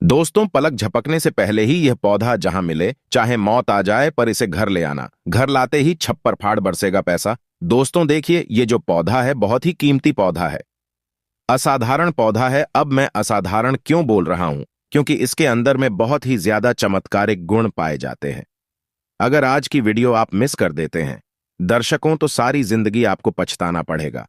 दोस्तों, पलक झपकने से पहले ही यह पौधा जहां मिले, चाहे मौत आ जाए, पर इसे घर ले आना। घर लाते ही छप्पर फाड़ बरसेगा पैसा। दोस्तों देखिए, ये जो पौधा है बहुत ही कीमती पौधा है, असाधारण पौधा है। अब मैं असाधारण क्यों बोल रहा हूं? क्योंकि इसके अंदर में बहुत ही ज्यादा चमत्कारिक गुण पाए जाते हैं। अगर आज की वीडियो आप मिस कर देते हैं दर्शकों, तो सारी जिंदगी आपको पछताना पड़ेगा।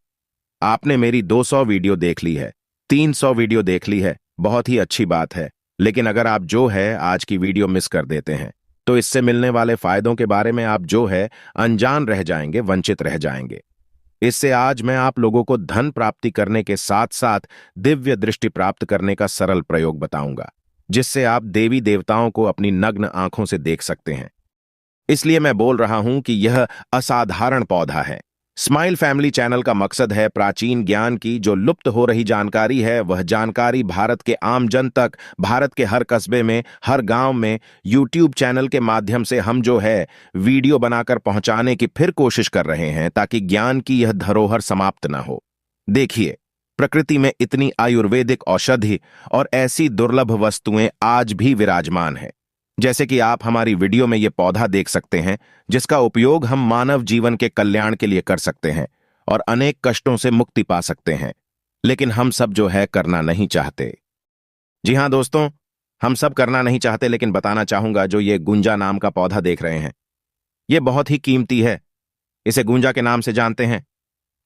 आपने मेरी 200 वीडियो देख ली है, 300 वीडियो देख ली है, बहुत ही अच्छी बात है। लेकिन अगर आप जो है आज की वीडियो मिस कर देते हैं, तो इससे मिलने वाले फायदों के बारे में आप जो है अनजान रह जाएंगे, वंचित रह जाएंगे। इससे आज मैं आप लोगों को धन प्राप्ति करने के साथ साथ दिव्य दृष्टि प्राप्त करने का सरल प्रयोग बताऊंगा, जिससे आप देवी देवताओं को अपनी नग्न आंखों से देख सकते हैं। इसलिए मैं बोल रहा हूं कि यह असाधारण पौधा है। स्माइल फैमिली चैनल का मकसद है प्राचीन ज्ञान की जो लुप्त हो रही जानकारी है, वह जानकारी भारत के आम जन तक, भारत के हर कस्बे में, हर गांव में यूट्यूब चैनल के माध्यम से हम जो है वीडियो बनाकर पहुंचाने की फिर कोशिश कर रहे हैं, ताकि ज्ञान की यह धरोहर समाप्त न हो। देखिए, प्रकृति में इतनी आयुर्वेदिक औषधि और ऐसी दुर्लभ वस्तुएं आज भी विराजमान है। जैसे कि आप हमारी वीडियो में ये पौधा देख सकते हैं, जिसका उपयोग हम मानव जीवन के कल्याण के लिए कर सकते हैं और अनेक कष्टों से मुक्ति पा सकते हैं। लेकिन हम सब जो है करना नहीं चाहते। जी हां दोस्तों, हम सब करना नहीं चाहते, लेकिन बताना चाहूंगा, जो ये गुंजा नाम का पौधा देख रहे हैं, ये बहुत ही कीमती है। इसे गुंजा के नाम से जानते हैं?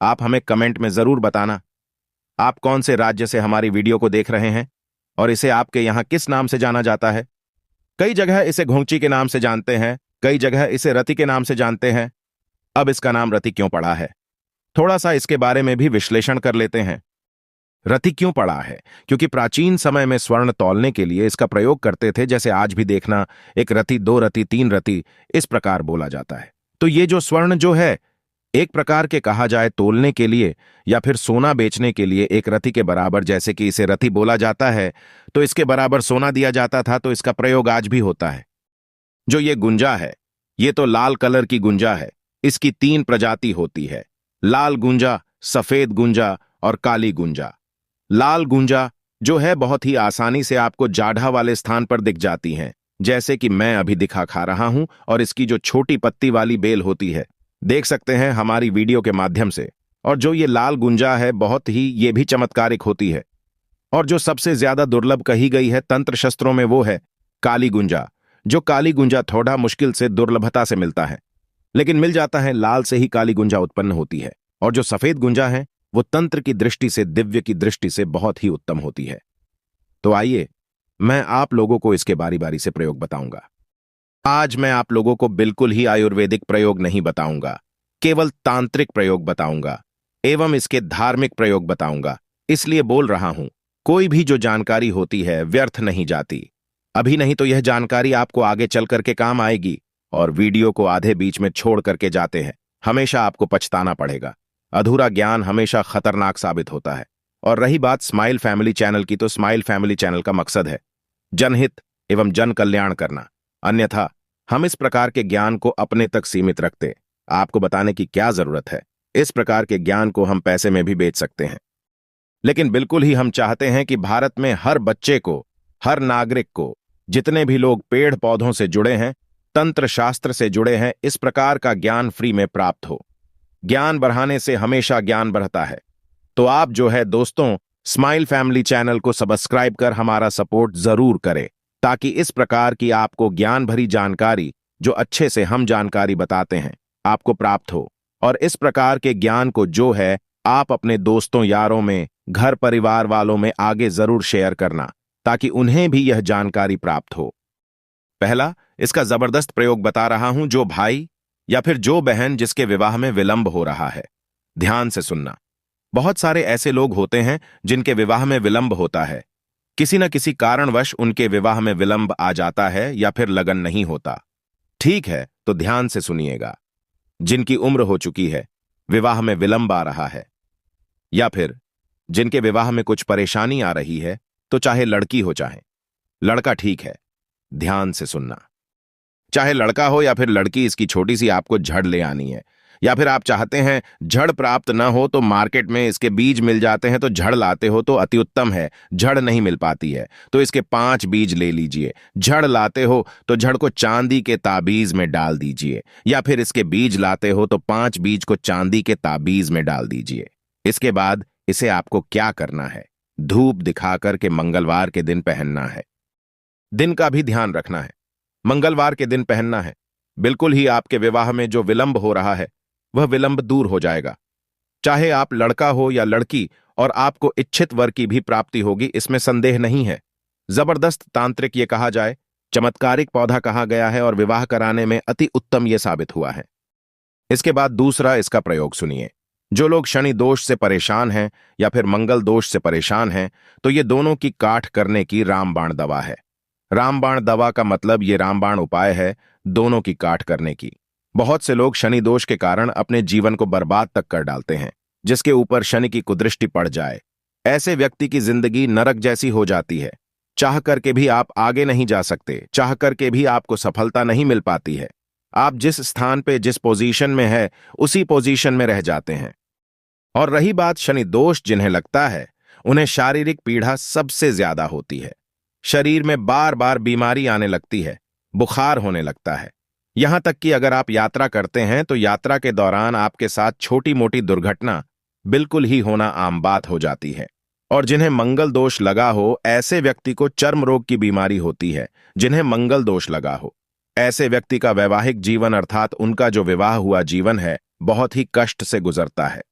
आप हमें कमेंट में जरूर बताना। आप कौन से राज्य से हमारी वीडियो को देख रहे हैं और इसे आपके यहां किस नाम से जाना जाता है? कई जगह इसे घोंची के नाम से जानते हैं, कई जगह इसे रति के नाम से जानते हैं। अब इसका नाम रति क्यों पड़ा है, थोड़ा सा इसके बारे में भी विश्लेषण कर लेते हैं। रति क्यों पड़ा है? क्योंकि प्राचीन समय में स्वर्ण तौलने के लिए इसका प्रयोग करते थे। जैसे आज भी देखना, एक रति, दो रति, तीन रति, इस प्रकार बोला जाता है। तो ये जो स्वर्ण जो है, एक प्रकार के कहा जाए तोलने के लिए या फिर सोना बेचने के लिए एक रति के बराबर, जैसे कि इसे रति बोला जाता है, तो इसके बराबर सोना दिया जाता था। तो इसका प्रयोग आज भी होता है। जो ये गुंजा है, ये तो लाल कलर की गुंजा है। इसकी 3 प्रजाति होती है: लाल गुंजा, सफेद गुंजा और काली गुंजा। लाल गुंजा जो है बहुत ही आसानी से आपको जाढ़ा वाले स्थान पर दिख जाती हैं, जैसे कि मैं अभी दिखा खा रहा हूं। और इसकी जो छोटी पत्ती वाली बेल होती है, देख सकते हैं हमारी वीडियो के माध्यम से। और जो ये लाल गुंजा है, बहुत ही ये भी चमत्कारिक होती है। और जो सबसे ज्यादा दुर्लभ कही गई है तंत्र शस्त्रों में, वो है काली गुंजा। जो काली गुंजा थोड़ा मुश्किल से, दुर्लभता से मिलता है, लेकिन मिल जाता है। लाल से ही काली गुंजा उत्पन्न होती है। और जो सफेद गुंजा है, वो तंत्र की दृष्टि से, दिव्य की दृष्टि से बहुत ही उत्तम होती है। तो आइए, मैं आप लोगों को इसके बारी बारी से प्रयोग बताऊंगा। आज मैं आप लोगों को बिल्कुल ही आयुर्वेदिक प्रयोग नहीं बताऊंगा, केवल तांत्रिक प्रयोग बताऊंगा एवं इसके धार्मिक प्रयोग बताऊंगा। इसलिए बोल रहा हूं, कोई भी जो जानकारी होती है व्यर्थ नहीं जाती। अभी नहीं तो यह जानकारी आपको आगे चल करके काम आएगी। और वीडियो को आधे बीच में छोड़ करके जाते हैं, हमेशा आपको पछताना पड़ेगा। अधूरा ज्ञान हमेशा खतरनाक साबित होता है। और रही बात स्माइल फैमिली चैनल की, तो स्माइल फैमिली चैनल का मकसद है जनहित एवं जन कल्याण करना। अन्यथा हम इस प्रकार के ज्ञान को अपने तक सीमित रखते। आपको बताने की क्या जरूरत है? इस प्रकार के ज्ञान को हम पैसे में भी बेच सकते हैं। लेकिन बिल्कुल ही हम चाहते हैं कि भारत में हर बच्चे को, हर नागरिक को, जितने भी लोग पेड़ पौधों से जुड़े हैं, तंत्र शास्त्र से जुड़े हैं, इस प्रकार का ज्ञान फ्री में प्राप्त हो। ज्ञान बढ़ाने से हमेशा ज्ञान बढ़ता है। तो आप जो है दोस्तों, स्माइल फैमिली चैनल को सब्सक्राइब कर हमारा सपोर्ट जरूर करें, ताकि इस प्रकार की आपको ज्ञान भरी जानकारी, जो अच्छे से हम जानकारी बताते हैं, आपको प्राप्त हो। और इस प्रकार के ज्ञान को जो है आप अपने दोस्तों, यारों में, घर परिवार वालों में आगे जरूर शेयर करना, ताकि उन्हें भी यह जानकारी प्राप्त हो। पहला, इसका जबरदस्त प्रयोग बता रहा हूं। जो भाई या फिर जो बहन जिसके विवाह में विलंब हो रहा है, ध्यान से सुनना। बहुत सारे ऐसे लोग होते हैं जिनके विवाह में विलंब होता है। किसी न किसी कारणवश उनके विवाह में विलंब आ जाता है या फिर लगन नहीं होता। ठीक है, तो ध्यान से सुनिएगा। जिनकी उम्र हो चुकी है, विवाह में विलंब आ रहा है, या फिर जिनके विवाह में कुछ परेशानी आ रही है, तो चाहे लड़की हो चाहे लड़का, ठीक है, ध्यान से सुनना। चाहे लड़का हो या फिर लड़की, इसकी छोटी सी आपको झड़ ले आनी है। या फिर आप चाहते हैं झड़ प्राप्त न हो तो मार्केट में इसके बीज मिल जाते हैं, तो झड़ लाते हो तो अति उत्तम है। झड़ नहीं मिल पाती है तो इसके 5 बीज ले लीजिए। झड़ लाते हो तो झड़ को चांदी के ताबीज में डाल दीजिए, या फिर इसके बीज लाते हो तो 5 बीज को चांदी के ताबीज में डाल दीजिए। इसके बाद इसे आपको क्या करना है, धूप दिखाकर के मंगलवार के दिन पहनना है। दिन का भी ध्यान रखना है, मंगलवार के दिन पहनना है। बिल्कुल ही आपके विवाह में जो विलंब हो रहा है वह विलंब दूर हो जाएगा। चाहे आप लड़का हो या लड़की, और आपको इच्छित वर की भी प्राप्ति होगी, इसमें संदेह नहीं है। जबरदस्त तांत्रिक ये कहा जाए, चमत्कारिक पौधा कहा गया है और विवाह कराने में अति उत्तम ये साबित हुआ है। इसके बाद दूसरा इसका प्रयोग सुनिए। जो लोग शनि दोष से परेशान हैं या फिर मंगल दोष से परेशान हैं, तो ये दोनों की काट करने की रामबाण दवा है। रामबाण दवा का मतलब ये रामबाण उपाय है दोनों की काट करने की। बहुत से लोग शनि दोष के कारण अपने जीवन को बर्बाद तक कर डालते हैं, जिसके ऊपर शनि की कुदृष्टि पड़ जाए। ऐसे व्यक्ति की जिंदगी नरक जैसी हो जाती है। चाह करके भी आप आगे नहीं जा सकते, चाह करके भी आपको सफलता नहीं मिल पाती है। आप जिस स्थान पे जिस पोजीशन में है उसी पोजीशन में रह जाते हैं। और रही बात शनि दोष जिन्हें लगता है, उन्हें शारीरिक पीड़ा सबसे ज्यादा होती है। शरीर में बार बार बीमारी आने लगती है, बुखार होने लगता है। यहां तक कि अगर आप यात्रा करते हैं तो यात्रा के दौरान आपके साथ छोटी मोटी दुर्घटना बिल्कुल ही होना आम बात हो जाती है। और जिन्हें मंगल दोष लगा हो, ऐसे व्यक्ति को चर्म रोग की बीमारी होती है। जिन्हें मंगल दोष लगा हो, ऐसे व्यक्ति का वैवाहिक जीवन अर्थात उनका जो विवाह हुआ जीवन है बहुत ही कष्ट से गुजरता है।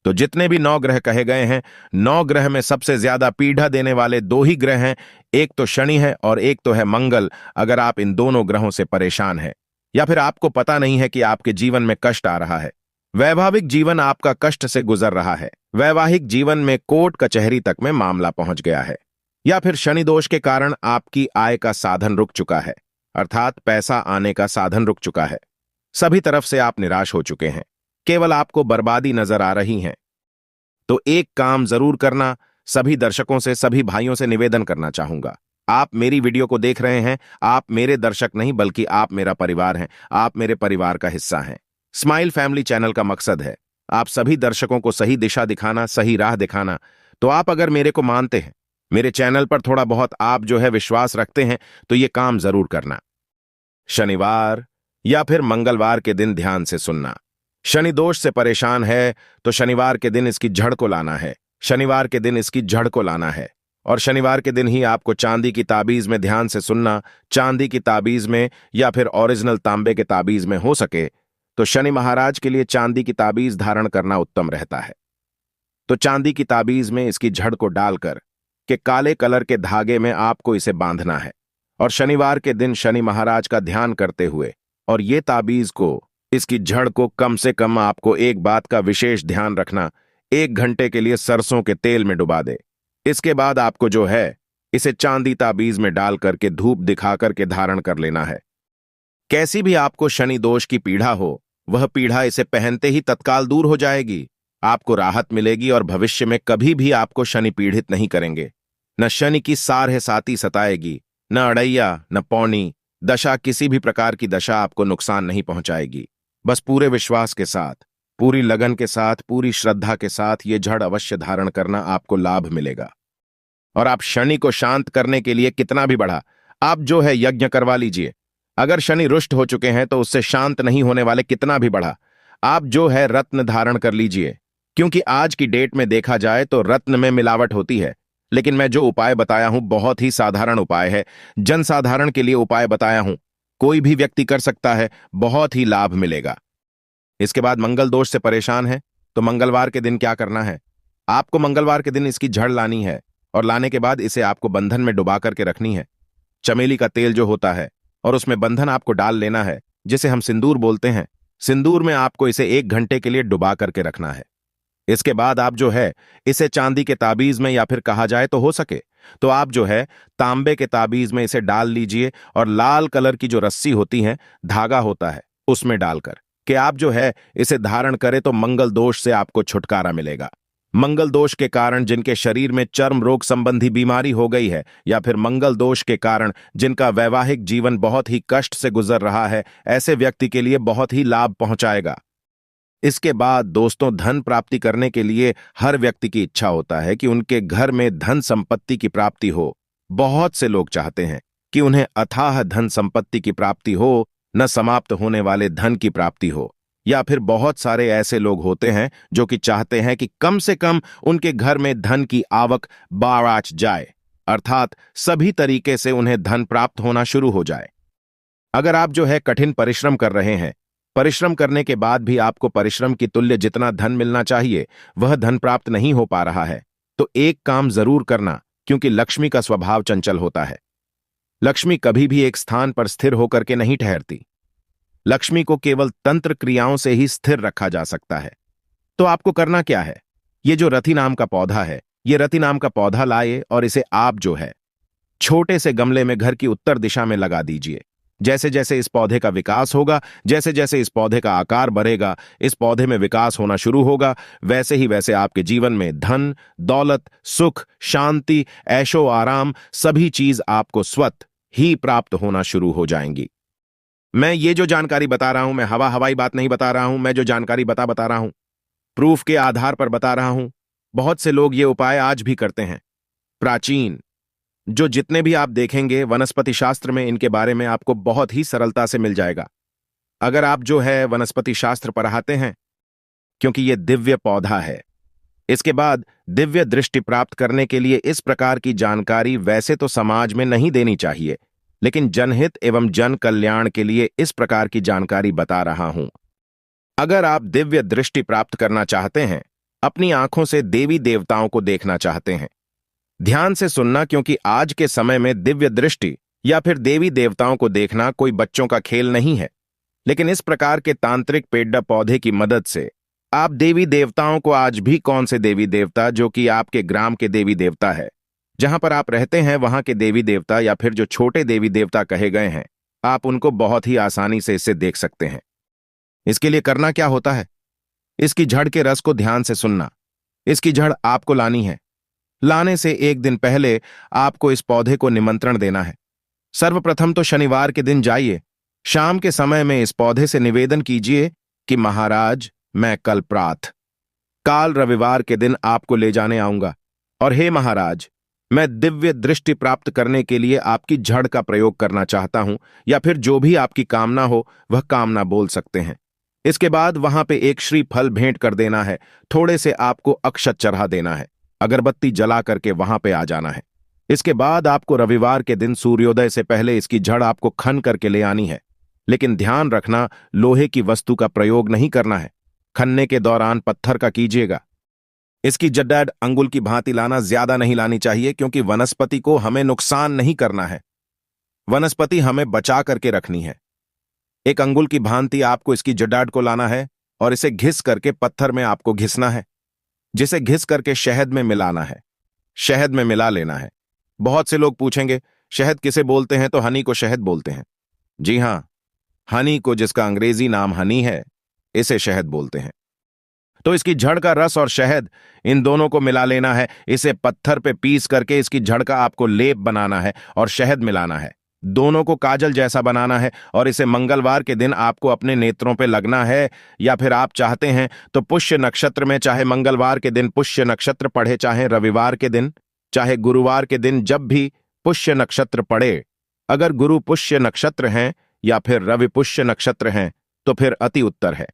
तो जितने भी 9 ग्रह कहे गए हैं, 9 ग्रह में सबसे ज्यादा पीड़ा देने वाले 2 ही ग्रह हैं, एक तो शनि है और एक तो है मंगल। अगर आप इन दोनों ग्रहों से परेशान हैं या फिर आपको पता नहीं है कि आपके जीवन में कष्ट आ रहा है, वैवाहिक जीवन आपका कष्ट से गुजर रहा है, वैवाहिक जीवन में कोर्ट कचहरी तक में मामला पहुंच गया है, या फिर शनि दोष के कारण आपकी आय का साधन रुक चुका है, अर्थात पैसा आने का साधन रुक चुका है, सभी तरफ से आप निराश हो चुके हैं, केवल आपको बर्बादी नजर आ रही है, तो एक काम जरूर करना। सभी दर्शकों से, सभी भाइयों से निवेदन करना चाहूंगा, आप मेरी वीडियो को देख रहे हैं, आप मेरे दर्शक नहीं बल्कि आप मेरा परिवार हैं, आप मेरे परिवार का हिस्सा हैं। स्माइल फैमिली चैनल का मकसद है आप सभी दर्शकों को सही दिशा दिखाना, सही राह दिखाना। तो आप अगर मेरे को मानते हैं, मेरे चैनल पर थोड़ा बहुत आप जो है विश्वास रखते हैं, तो ये काम जरूर करना। शनिवार या फिर मंगलवार के दिन ध्यान से सुनना। शनि दोष से परेशान है तो शनिवार के दिन इसकी जड़ को लाना है, शनिवार के दिन इसकी जड़ को लाना है। और शनिवार के दिन ही आपको चांदी की ताबीज में, ध्यान से सुनना, चांदी की ताबीज में या फिर ओरिजिनल तांबे के ताबीज में हो सके तो शनि महाराज के लिए चांदी की ताबीज धारण करना उत्तम रहता है। तो चांदी की ताबीज में इसकी जड़ को डालकर के काले कलर के धागे में आपको इसे बांधना है, और शनिवार के दिन शनि महाराज का ध्यान करते हुए, और ये ताबीज को, इसकी जड़ को कम से कम आपको एक बात का विशेष ध्यान रखना, 1 घंटे के लिए सरसों के तेल में डुबा दे। इसके बाद आपको जो है इसे चांदी ताबीज में डाल करके धूप दिखा करके धारण कर लेना है। कैसी भी आपको शनि दोष की पीड़ा हो, वह पीड़ा इसे पहनते ही तत्काल दूर हो जाएगी, आपको राहत मिलेगी और भविष्य में कभी भी आपको शनि पीड़ित नहीं करेंगे। न शनि की सारह साती सताएगी, न अड़ैया, न पौनी दशा, किसी भी प्रकार की दशा आपको नुकसान नहीं पहुंचाएगी। बस पूरे विश्वास के साथ, पूरी लगन के साथ, पूरी श्रद्धा के साथ ये जड़ अवश्य धारण करना, आपको लाभ मिलेगा। और आप शनि को शांत करने के लिए कितना भी बढ़ा आप जो है यज्ञ करवा लीजिए। अगर शनि रुष्ट हो चुके हैं तो उससे शांत नहीं होने वाले कितना भी बढ़ा आप जो है रत्न धारण कर लीजिए, क्योंकि आज की डेट में देखा जाए तो रत्न में मिलावट होती है। लेकिन मैं जो उपाय बताया हूं बहुत ही साधारण उपाय है, जनसाधारण के लिए उपाय बताया हूं, कोई भी व्यक्ति कर सकता है, बहुत ही लाभ मिलेगा। इसके बाद मंगल दोष से परेशान है तो मंगलवार के दिन क्या करना है, आपको मंगलवार के दिन इसकी जड़ लानी है, और लाने के बाद इसे आपको बंधन में डुबा करके रखनी है। चमेली का तेल जो होता है और उसमें बंधन आपको डाल लेना है, जिसे हम सिंदूर बोलते हैं। सिंदूर में आपको इसे 1 घंटे के लिए डुबा करके रखना है। इसके बाद आप जो है इसे चांदी के ताबीज में, या फिर कहा जाए तो हो सके तो आप जो है तांबे के ताबीज में इसे डाल लीजिए, और लाल कलर की जो रस्सी होती है, धागा होता है, उसमें डालकर कि आप जो है इसे धारण करें तो मंगल दोष से आपको छुटकारा मिलेगा। मंगल दोष के कारण जिनके शरीर में चर्म रोग संबंधी बीमारी हो गई है, या फिर मंगल दोष के कारण जिनका वैवाहिक जीवन बहुत ही कष्ट से गुजर रहा है, ऐसे व्यक्ति के लिए बहुत ही लाभ पहुंचाएगा। इसके बाद दोस्तों, धन प्राप्ति करने के लिए हर व्यक्ति की इच्छा होता है कि उनके घर में धन संपत्ति की प्राप्ति हो। बहुत से लोग चाहते हैं कि उन्हें अथाह धन संपत्ति की प्राप्ति हो, न समाप्त होने वाले धन की प्राप्ति हो। या फिर बहुत सारे ऐसे लोग होते हैं जो कि चाहते हैं कि कम से कम उनके घर में धन की आवक बाराच जाए, अर्थात सभी तरीके से उन्हें धन प्राप्त होना शुरू हो जाए। अगर आप जो है कठिन परिश्रम कर रहे हैं, परिश्रम करने के बाद भी आपको परिश्रम की तुल्य जितना धन मिलना चाहिए वह धन प्राप्त नहीं हो पा रहा है, तो एक काम जरूर करना, क्योंकि लक्ष्मी का स्वभाव चंचल होता है। लक्ष्मी कभी भी एक स्थान पर स्थिर होकर के नहीं ठहरती। लक्ष्मी को केवल तंत्र क्रियाओं से ही स्थिर रखा जा सकता है। तो आपको करना क्या है? ये जो रति नाम का पौधा है, ये रति नाम का पौधा लाए और इसे आप जो है छोटे से गमले में घर की उत्तर दिशा में लगा दीजिए। जैसे जैसे इस पौधे का विकास होगा, जैसे जैसे इस पौधे का आकार बढ़ेगा, इस पौधे में विकास होना शुरू होगा, वैसे ही वैसे आपके जीवन में धन, दौलत, सुख, शांति, ऐशो आराम सभी चीज आपको स्वतः ही प्राप्त होना शुरू हो जाएंगी। मैं ये जो जानकारी बता रहा हूं, मैं हवाई बात नहीं बता रहा हूं। मैं जो जानकारी बता रहा हूं, प्रूफ के आधार पर बता रहा हूं। बहुत से लोग ये उपाय आज भी करते हैं। प्राचीन जो जितने भी आप देखेंगे वनस्पति शास्त्र में, इनके बारे में आपको बहुत ही सरलता से मिल जाएगा अगर आप जो है वनस्पति शास्त्र पढ़ाते हैं, क्योंकि यह दिव्य पौधा है। इसके बाद दिव्य दृष्टि प्राप्त करने के लिए इस प्रकार की जानकारी वैसे तो समाज में नहीं देनी चाहिए, लेकिन जनहित एवं जन कल्याण के लिए इस प्रकार की जानकारी बता रहा हूं। अगर आप दिव्य दृष्टि प्राप्त करना चाहते हैं, अपनी आंखों से देवी देवताओं को देखना चाहते हैं, ध्यान से सुनना, क्योंकि आज के समय में दिव्य दृष्टि या फिर देवी देवताओं को देखना कोई बच्चों का खेल नहीं है। लेकिन इस प्रकार के तांत्रिक पेड्डा पौधे की मदद से आप देवी देवताओं को, आज भी कौन से देवी देवता, जो कि आपके ग्राम के देवी देवता है, जहां पर आप रहते हैं वहां के देवी देवता, या फिर जो छोटे देवी देवता कहे गए हैं, आप उनको बहुत ही आसानी से इससे देख सकते हैं। इसके लिए करना क्या होता है? इसकी जड़ के रस को ध्यान से सुनना। इसकी जड़ आपको लानी है। लाने से एक दिन पहले आपको इस पौधे को निमंत्रण देना है। सर्वप्रथम तो शनिवार के दिन जाइए, शाम के समय में इस पौधे से निवेदन कीजिए कि महाराज, मैं कल काल रविवार के दिन आपको ले जाने आऊंगा, और हे महाराज, मैं दिव्य दृष्टि प्राप्त करने के लिए आपकी जड़ का प्रयोग करना चाहता हूं, या फिर जो भी आपकी कामना हो वह कामना बोल सकते हैं। इसके बाद वहां पे एक श्रीफल भेंट कर देना है, थोड़े से आपको अक्षत चढ़ा देना है, अगरबत्ती जला करके वहां पे आ जाना है। इसके बाद आपको रविवार के दिन सूर्योदय से पहले इसकी जड़ आपको खन करके ले आनी है। लेकिन ध्यान रखना, लोहे की वस्तु का प्रयोग नहीं करना है। खनने के दौरान पत्थर का कीजिएगा। इसकी जड़ अंगुल की भांति लाना, ज्यादा नहीं लानी चाहिए, क्योंकि वनस्पति को हमें नुकसान नहीं करना है। वनस्पति हमें बचा करके रखनी है। एक अंगुल की भांति आपको इसकी जड़ को लाना है और इसे घिस करके पत्थर में आपको घिसना है, जिसे घिस करके शहद में मिलाना है। शहद में मिला लेना है। बहुत से लोग पूछेंगे, शहद किसे बोलते हैं? तो हनी को शहद बोलते हैं। जी हां, हनी को, जिसका अंग्रेजी नाम हनी है, इसे शहद बोलते हैं। तो इसकी जड़ का रस और शहद, इन दोनों को मिला लेना है। इसे पत्थर पे पीस करके इसकी जड़ का आपको लेप बनाना है और शहद मिलाना है। दोनों को काजल जैसा बनाना है और इसे मंगलवार के दिन आपको अपने नेत्रों पे लगना है, या फिर आप चाहते हैं तो पुष्य नक्षत्र में, चाहे मंगलवार के दिन पुष्य नक्षत्र पढ़े, चाहे रविवार के दिन, चाहे गुरुवार के दिन, जब भी पुष्य नक्षत्र पड़े, अगर गुरु पुष्य नक्षत्र हैं या फिर रवि पुष्य नक्षत्र हैं तो फिर अति उत्तर है।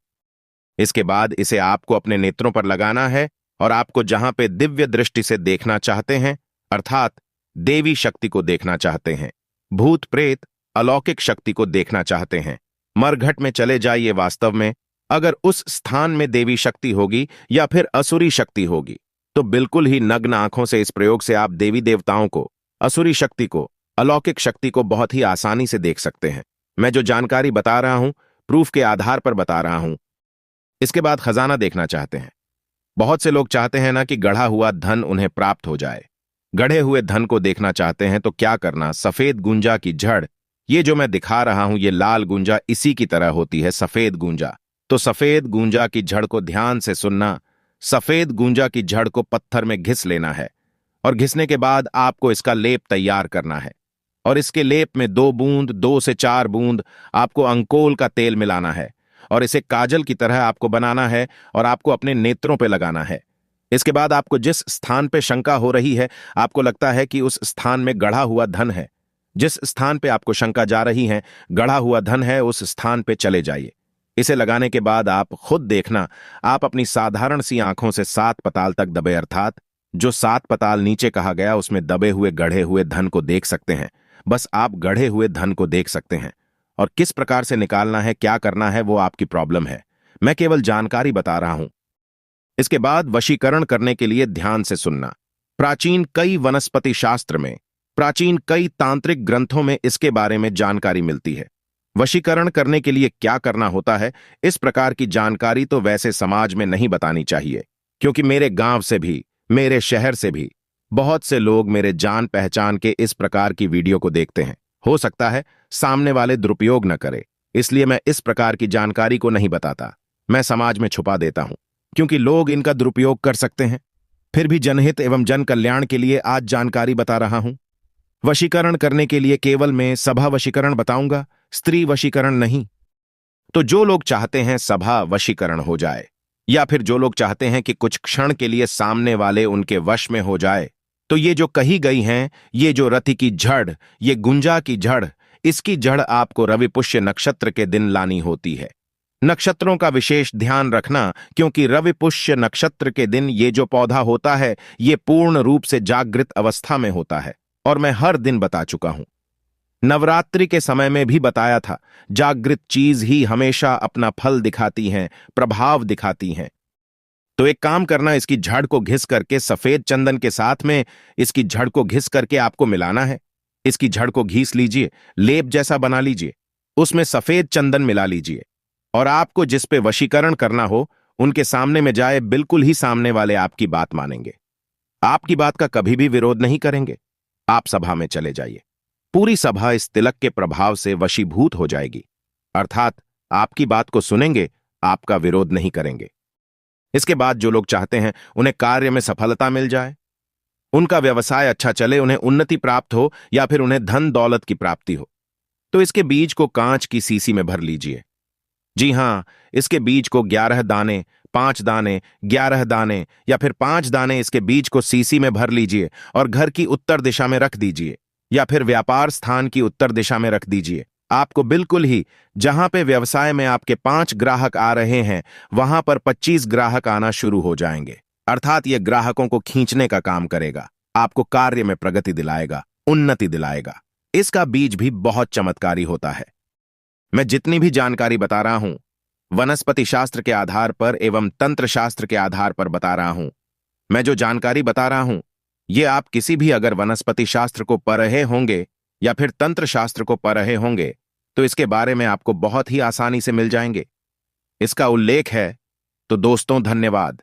इसके बाद इसे आपको अपने नेत्रों पर लगाना है और आपको जहां पे दिव्य दृष्टि से देखना चाहते हैं, अर्थात देवी शक्ति को देखना चाहते हैं, भूत प्रेत अलौकिक शक्ति को देखना चाहते हैं, मरघट में चले जाइए। वास्तव में अगर उस स्थान में देवी शक्ति होगी या फिर असुरी शक्ति होगी, तो बिल्कुल ही नग्न आंखों से इस प्रयोग से आप देवी देवताओं को, असुरी शक्ति को, अलौकिक शक्ति को बहुत ही आसानी से देख सकते हैं। मैं जो जानकारी बता रहा हूं, प्रूफ के आधार पर बता रहा हूं। इसके बाद खजाना देखना चाहते हैं। बहुत से लोग चाहते हैं ना कि गढ़ा हुआ धन उन्हें प्राप्त हो जाए। गढ़े हुए धन को देखना चाहते हैं तो क्या करना? सफेद गुंजा की जड़, ये जो मैं दिखा रहा हूं, ये लाल गुंजा इसी की तरह होती है, सफेद गुंजा। तो सफेद गुंजा की जड़ को ध्यान से सुनना। सफेद गुंजा की जड़ को पत्थर में घिस लेना है और घिसने के बाद आपको इसका लेप तैयार करना है, और इसके लेप में 2 से 4 बूंद आपको अंकोल का तेल मिलाना है और इसे काजल की तरह आपको बनाना है और आपको अपने नेत्रों पे लगाना है। इसके बाद आपको जिस स्थान पे शंका हो रही है, आपको लगता है कि उस स्थान में गढ़ा हुआ धन है, जिस स्थान पे आपको शंका जा रही है गढ़ा हुआ धन है, उस स्थान पे चले जाइए। इसे लगाने के बाद आप खुद देखना, आप अपनी साधारण सी आंखों से 7 पताल तक दबे, अर्थात जो 7 पताल नीचे कहा गया उसमें दबे हुए गढ़े हुए धन को देख सकते हैं। बस आप गढ़े हुए धन को देख सकते हैं, और किस प्रकार से निकालना है, क्या करना है, वो आपकी प्रॉब्लम है। मैं केवल जानकारी बता रहा हूं। इसके बाद वशीकरण करने के लिए ध्यान से सुनना। प्राचीन कई वनस्पति शास्त्र में, प्राचीन कई तांत्रिक ग्रंथों में इसके बारे में जानकारी मिलती है। वशीकरण करने के लिए क्या करना होता है, इस प्रकार की जानकारी तो वैसे समाज में नहीं बतानी चाहिए, क्योंकि मेरे गांव से भी, मेरे शहर से भी बहुत से लोग मेरे जान पहचान के इस प्रकार की वीडियो को देखते हैं। हो सकता है सामने वाले दुरुपयोग न करे, इसलिए मैं इस प्रकार की जानकारी को नहीं बताता, मैं समाज में छुपा देता हूं, क्योंकि लोग इनका दुरुपयोग कर सकते हैं। फिर भी जनहित एवं जन कल्याण के लिए आज जानकारी बता रहा हूं। वशीकरण करने के लिए केवल मैं सभा वशीकरण बताऊंगा, स्त्री वशीकरण नहीं। तो जो लोग चाहते हैं सभा वशीकरण हो जाए, या फिर जो लोग चाहते हैं कि कुछ क्षण के लिए सामने वाले उनके वश में हो जाए, तो ये जो कही गई हैं, ये जो रति की जड़, ये गुंजा की जड़, इसकी जड़ आपको रवि पुष्य नक्षत्र के दिन लानी होती है। नक्षत्रों का विशेष ध्यान रखना, क्योंकि रवि पुष्य नक्षत्र के दिन ये जो पौधा होता है ये पूर्ण रूप से जागृत अवस्था में होता है, और मैं हर दिन बता चुका हूं। नवरात्रि के समय में भी बताया था, जागृत चीज ही हमेशा अपना फल दिखाती हैं, प्रभाव दिखाती हैं। तो एक काम करना, इसकी जड़ को घिस करके सफेद चंदन के साथ में इसकी जड़ को घिस करके आपको मिलाना है। इसकी जड़ को घिस लीजिए, लेप जैसा बना लीजिए, उसमें सफेद चंदन मिला लीजिए, और आपको जिस पे वशीकरण करना हो उनके सामने में जाए, बिल्कुल ही सामने वाले आपकी बात मानेंगे, आपकी बात का कभी भी विरोध नहीं करेंगे। आप सभा में चले जाइए, पूरी सभा इस तिलक के प्रभाव से वशीभूत हो जाएगी, अर्थात आपकी बात को सुनेंगे, आपका विरोध नहीं करेंगे। इसके बाद जो लोग चाहते हैं उन्हें कार्य में सफलता मिल जाए, उनका व्यवसाय अच्छा चले, उन्हें उन्नति प्राप्त हो, या फिर उन्हें धन दौलत की प्राप्ति हो, तो इसके बीज को कांच की सीसी में भर लीजिए। जी हां, इसके बीज को 11 दाने, 5 दाने, 11 दाने या फिर 5 दाने इसके बीज को सीसी में भर लीजिए और घर की उत्तर दिशा में रख दीजिए, या फिर व्यापार स्थान की उत्तर दिशा में रख दीजिए। आपको बिल्कुल ही जहां पे व्यवसाय में आपके 5 ग्राहक आ रहे हैं, वहां पर 25 ग्राहक आना शुरू हो जाएंगे, अर्थात यह ग्राहकों को खींचने का काम करेगा, आपको कार्य में प्रगति दिलाएगा, उन्नति दिलाएगा। इसका बीज भी बहुत चमत्कारी होता है। मैं जितनी भी जानकारी बता रहा हूं, वनस्पति शास्त्र के आधार पर एवं तंत्र शास्त्र के आधार पर बता रहा हूं। मैं जो जानकारी बता रहा हूं, ये आप किसी भी अगर वनस्पति शास्त्र को पढ़ रहे होंगे या फिर तंत्र शास्त्र को पढ़ रहे होंगे, तो इसके बारे में आपको बहुत ही आसानी से मिल जाएंगे। इसका उल्लेख है। तो दोस्तों, धन्यवाद।